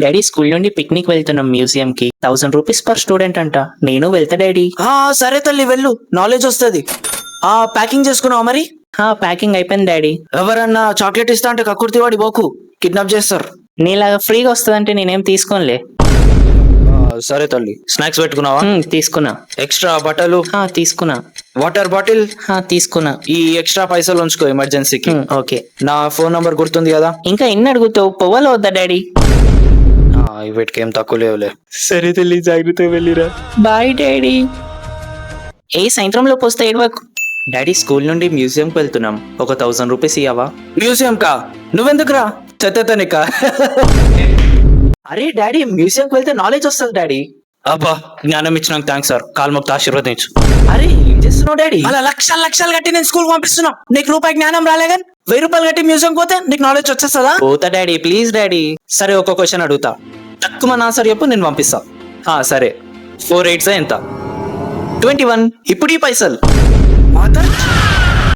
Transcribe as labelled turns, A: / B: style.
A: Daddy school నుండి picnic వెళ్తున్నాం museum కి 1000 రూపీస్ పర్ స్టూడెంట్ అంట. నేను వెళ్తా డాడీ.
B: సరే తల్లి వెళ్ళు, నాలెడ్జ్ వస్తుంది. ప్యాకింగ్ చేసుకున్నావా మరి?
A: ప్యాకింగ్ అయిపోయింది డాడీ.
B: ఎవరన్నా చాక్లెట్ ఇస్తా అంటే కక్కుర్తి వాడి పోకు, కిడ్నాప్ చేస్తారు.
A: నీలాగా ఫ్రీగా వస్తుందంటే నేనేం తీసుకోనులే.
B: సరే తల్లి, స్నాక్స్ పెట్టుకున్నావా?
A: తీసుకున్నా.
B: ఎక్స్ట్రా బట్టలు
A: తీసుకున్నా.
B: వాటర్ బాటిల్
A: తీసుకున్నా.
B: ఈ ఎక్స్ట్రా పైసలు ఉంచుకో ఎమర్జెన్సీకి.
A: ఓకే.
B: నా ఫోన్ నంబర్ గుర్తుంది కదా?
A: ఇంకా ఎన్ని అడుగుతావు? పోవాలో వద్దా డాడీ?
B: వీటికి ఏం తక్కువ లేవులే.
A: సరే తల్లి, జాగ్రత్తగా వెళ్ళిరా. Bye daddy. సాయంత్రంలో పోస్తే ఏడవకు. డాడీ స్కూల్ నుండి మ్యూజియం కి వెళ్తున్నాం, ఒక 1000 రూపీస్ ఇవ్వవా?
B: మ్యూజియం కా? నువ్వెందుకురా? చెత్తనికా?
A: అరే డాడీ, మ్యూజియం కి వెళ్తే నాలెడ్జ్ వస్తుంది డాడీ.
B: అబ్బా, జ్ఞానం ఇచ్చినాక థ్యాంక్స్ సార్. కాల్మొక్త ఆశీర్వదించు.
A: అరే ఏం చేస్తున్నావు డాడీ?
B: అలా లక్షలు లక్షలు కట్టి నేను స్కూల్ పంపిస్తున్నా, నీకు రూపాయి జ్ఞానం రాలేగా? 1000 రూపాయలు కట్టి మ్యూజియం పోతే నీకు నాలెడ్జ్ వచ్చేస్తుందా?
A: పోతా డాడీ, ప్లీజ్ డాడీ.
B: సరే, ఒక క్వశ్చన్ అడుగుతా, తక్కువ ఆన్సర్ చెప్పు, నేను పంపిస్తా. సరే, 4 8 ఎంత?
A: 21.
B: ఇప్పుడు ఈ పైసలు